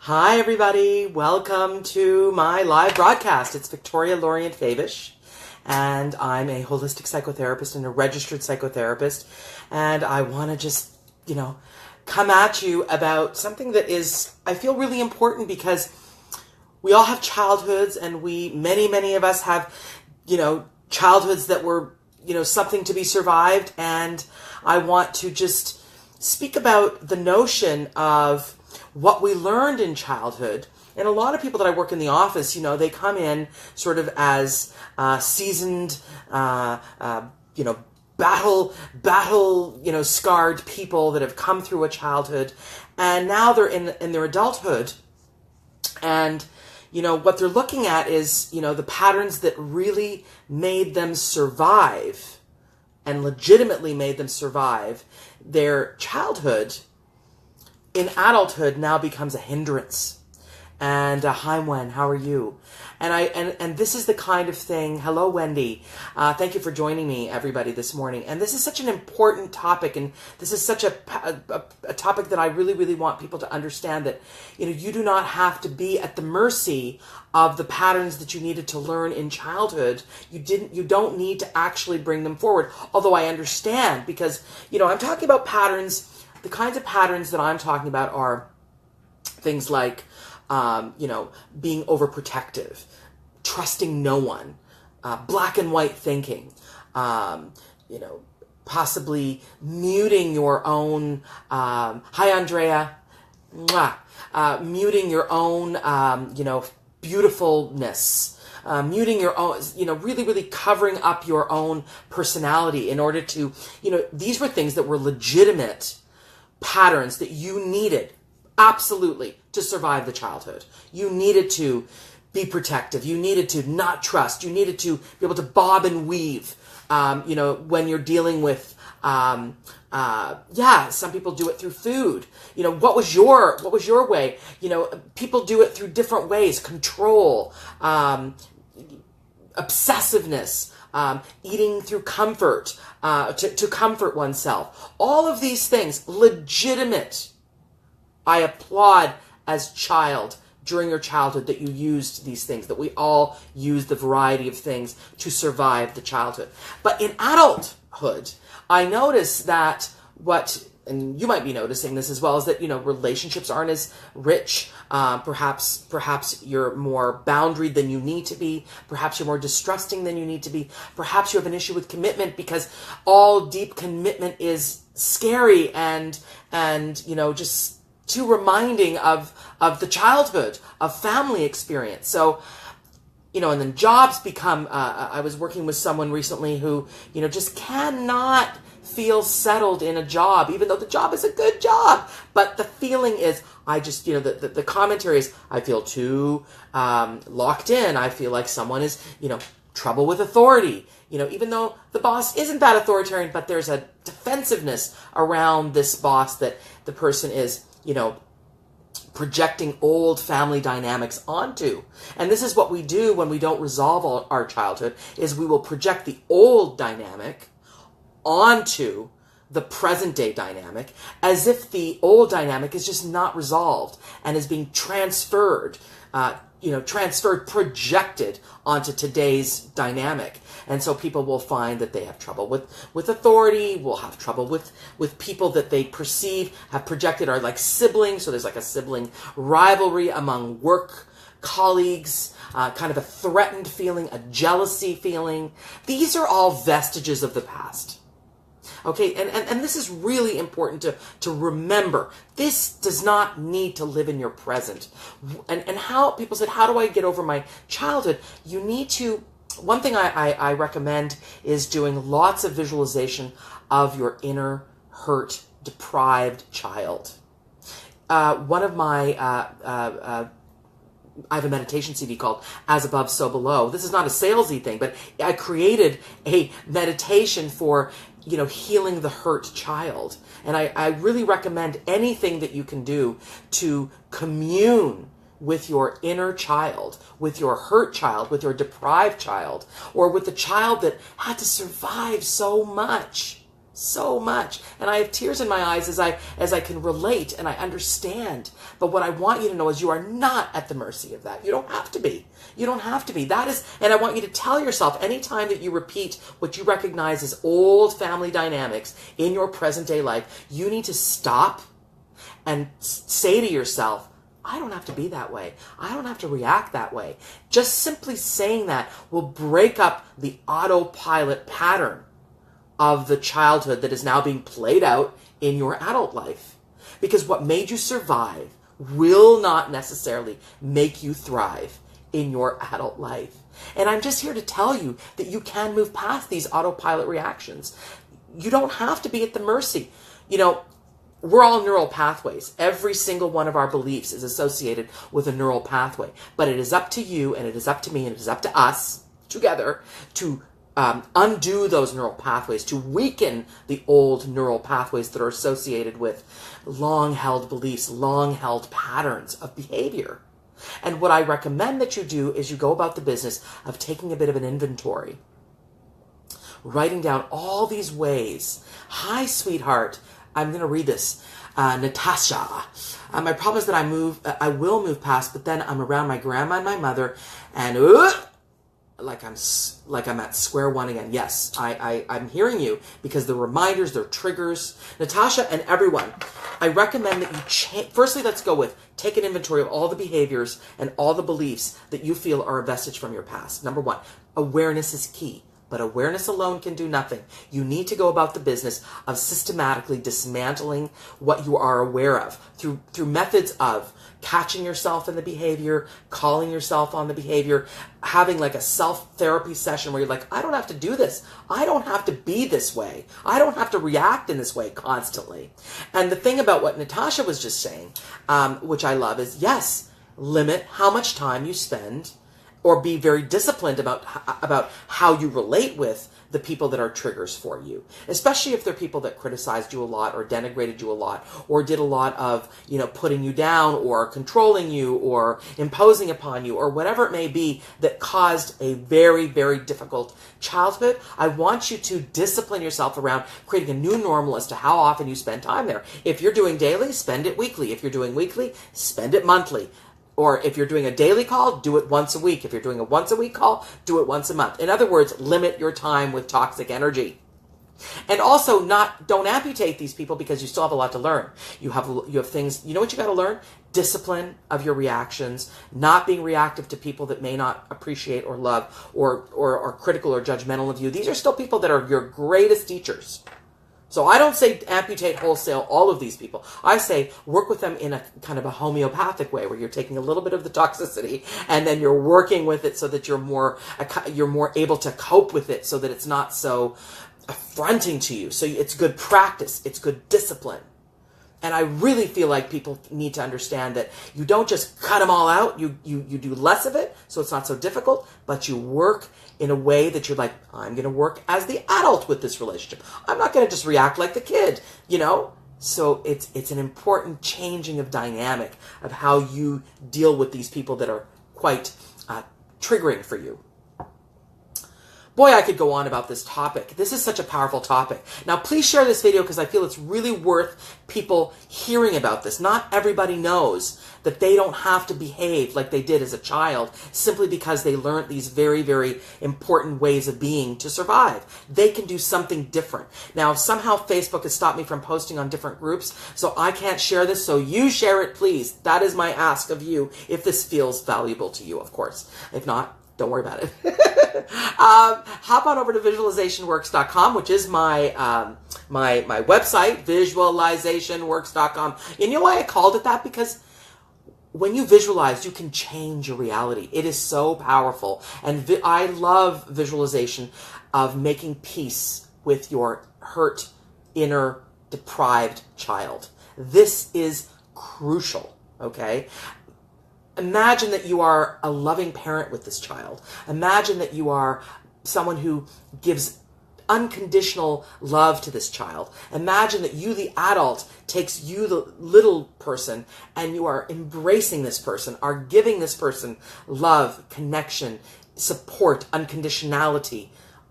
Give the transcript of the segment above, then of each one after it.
Hi, everybody. Welcome to my live broadcast. It's Victoria Lorient Favish, and I'm a holistic psychotherapist and a registered psychotherapist. And I want to just, come at you about something that is, I feel, really important because we all have childhoods, and many of us have, childhoods that were, something to be survived. And I want to just speak about the notion of what we learned in childhood. And a lot of people that I work in the office, they come in sort of as seasoned, battle, scarred people that have come through a childhood, and now they're in their adulthood. And, what they're looking at is, the patterns that really made them survive and legitimately made them survive their childhood in adulthood now becomes a hindrance. And hi, Wen, how are you? And this is the kind of thing. Hello, Wendy. Thank you for joining me, everybody, this morning. And this is such an important topic, and this is such a topic that I really want people to understand that you do not have to be at the mercy of the patterns that you needed to learn in childhood. You don't need to actually bring them forward. Although I understand, because I'm talking about patterns. The kinds of patterns that I'm talking about are things like, being overprotective, trusting no one, black and white thinking, possibly muting your own, hi, Andrea, muting your own, beautifulness, muting your own, really covering up your own personality in order to, these were things that were legitimate patterns that you needed absolutely to survive the childhood. You needed to be protective. You needed to not trust. You needed to be able to bob and weave, when you're dealing with, some people do it through food. What was your way? People do it through different ways. Control, obsessiveness, eating through comfort, to comfort oneself. All of these things, legitimate. I applaud as child, during your childhood, that you used these things, that we all use the variety of things to survive the childhood. But in adulthood, I notice that and you might be noticing this as well, is that, relationships aren't as rich. Perhaps you're more boundaried than you need to be. Perhaps you're more distrusting than you need to be. Perhaps you have an issue with commitment because all deep commitment is scary and just too reminding of the childhood, of family experience. So, and then jobs become, I was working with someone recently who, just cannot feel settled in a job, even though the job is a good job. But the feeling is, I just, the commentary is, I feel too locked in. I feel like someone is, trouble with authority. Even though the boss isn't that authoritarian, but there's a defensiveness around this boss that the person is, projecting old family dynamics onto. And this is what we do when we don't resolve our childhood, is we will project the old dynamic onto the present day dynamic as if the old dynamic is just not resolved and is being transferred, projected onto today's dynamic. And so people will find that they have trouble with authority, will have trouble with people that they perceive have projected are like siblings. So there's like a sibling rivalry among work colleagues, kind of a threatened feeling, a jealousy feeling. These are all vestiges of the past. Okay, and this is really important to remember. This does not need to live in your present. And how people said, how do I get over my childhood? You need to, one thing I recommend is doing lots of visualization of your inner hurt, deprived child. One of my, I have a meditation CD called As Above, So Below. This is not a salesy thing, but I created a meditation for healing the hurt child. And I really recommend anything that you can do to commune with your inner child, with your hurt child, with your deprived child, or with the child that had to survive so much so much. And I have tears in my eyes as I can relate and I understand. But what I want you to know is you are not at the mercy of that. You don't have to be. You don't have to be. That is, and I want you to tell yourself anytime that you repeat what you recognize as old family dynamics in your present day life, you need to stop and say to yourself, I don't have to be that way. I don't have to react that way. Just simply saying that will break up the autopilot pattern of the childhood that is now being played out in your adult life. Because what made you survive will not necessarily make you thrive in your adult life. And I'm just here to tell you that you can move past these autopilot reactions. You don't have to be at the mercy. You know, we're all neural pathways. Every single one of our beliefs is associated with a neural pathway. But it is up to you, and it is up to me, and it is up to us together to undo those neural pathways, to weaken the old neural pathways that are associated with long-held beliefs, long-held patterns of behavior. And what I recommend that you do is you go about the business of taking a bit of an inventory, writing down all these ways. Hi, sweetheart. I'm going to read this. Natasha. I promise that I will move past, but then I'm around my grandma and my mother, and like I'm at square one again. Yes, I'm hearing you, because the reminders, they're triggers. Natasha and everyone, I recommend that you change. Firstly, let's go with take an inventory of all the behaviors and all the beliefs that you feel are a vestige from your past. Number one, awareness is key. But awareness alone can do nothing. You need to go about the business of systematically dismantling what you are aware of through methods of catching yourself in the behavior, calling yourself on the behavior, having like a self-therapy session where you're like, I don't have to do this. I don't have to be this way. I don't have to react in this way constantly. And the thing about what Natasha was just saying, which I love, is yes, limit how much time you spend, or be very disciplined about how you relate with the people that are triggers for you, especially if they're people that criticized you a lot or denigrated you a lot or did a lot of, putting you down or controlling you or imposing upon you or whatever it may be that caused a very, very difficult childhood. I want you to discipline yourself around creating a new normal as to how often you spend time there. If you're doing daily, spend it weekly. If you're doing weekly, spend it monthly. Or if you're doing a daily call, do it once a week. If you're doing a once a week call, do it once a month. In other words, limit your time with toxic energy. And also don't amputate these people, because you still have a lot to learn. You have things, you know what you got to learn? Discipline of your reactions, not being reactive to people that may not appreciate or love or are critical or judgmental of you. These are still people that are your greatest teachers. So I don't say amputate wholesale all of these people. I say work with them in a kind of a homeopathic way, where you're taking a little bit of the toxicity and then you're working with it so that you're more able to cope with it, so that it's not so affronting to you. So it's good practice. It's good discipline. And I really feel like people need to understand that you don't just cut them all out. You do less of it, so it's not so difficult, but you work in a way that you're like, I'm going to work as the adult with this relationship. I'm not going to just react like the kid, So it's an important changing of dynamic of how you deal with these people that are quite triggering for you. Boy, I could go on about this topic. This is such a powerful topic. Now, please share this video, because I feel it's really worth people hearing about this. Not everybody knows that they don't have to behave like they did as a child simply because they learned these very, very important ways of being to survive. They can do something different. Now, somehow Facebook has stopped me from posting on different groups, so I can't share this, so you share it, please. That is my ask of you, if this feels valuable to you, of course. If not, don't worry about it. Hop on over to visualizationworks.com, which is my website, visualizationworks.com. And you know why I called it that? Because when you visualize, you can change your reality. It is so powerful. And I love visualization of making peace with your hurt, inner, deprived child. This is crucial, okay? Imagine that you are a loving parent with this child. Imagine that you are someone who gives unconditional love to this child. Imagine that you, the adult, takes you, the little person, and you are embracing this person, are giving this person love, connection, support, unconditionality,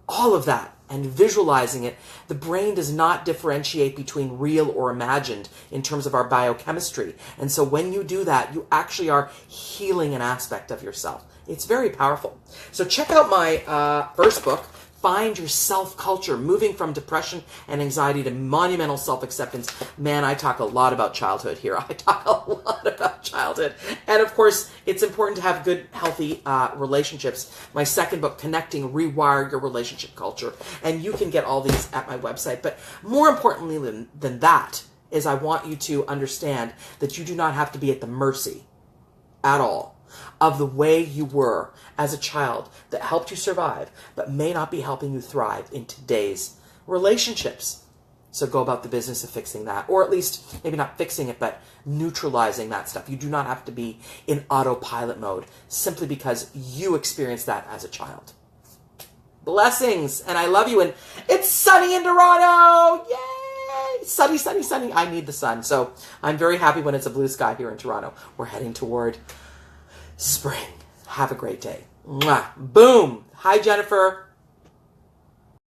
all of that, and visualizing it, the brain does not differentiate between real or imagined in terms of our biochemistry. And so when you do that, you actually are healing an aspect of yourself. It's very powerful. So check out my first book, Find Your Self-Culture, Moving from Depression and Anxiety to Monumental Self-Acceptance. Man, I talk a lot about childhood here. I talk a lot about childhood. And of course, it's important to have good, healthy relationships. My second book, Connecting, Rewire Your Relationship Culture. And you can get all these at my website. But more importantly than that is I want you to understand that you do not have to be at the mercy at all of the way you were as a child that helped you survive, but may not be helping you thrive in today's relationships. So go about the business of fixing that, or at least maybe not fixing it, but neutralizing that stuff. You do not have to be in autopilot mode simply because you experienced that as a child. Blessings, and I love you, and it's sunny in Toronto! Yay! Sunny, sunny, sunny. I need the sun, so I'm very happy when it's a blue sky here in Toronto. We're heading toward spring. Have a great day. Mwah. Boom. Hi, Jennifer.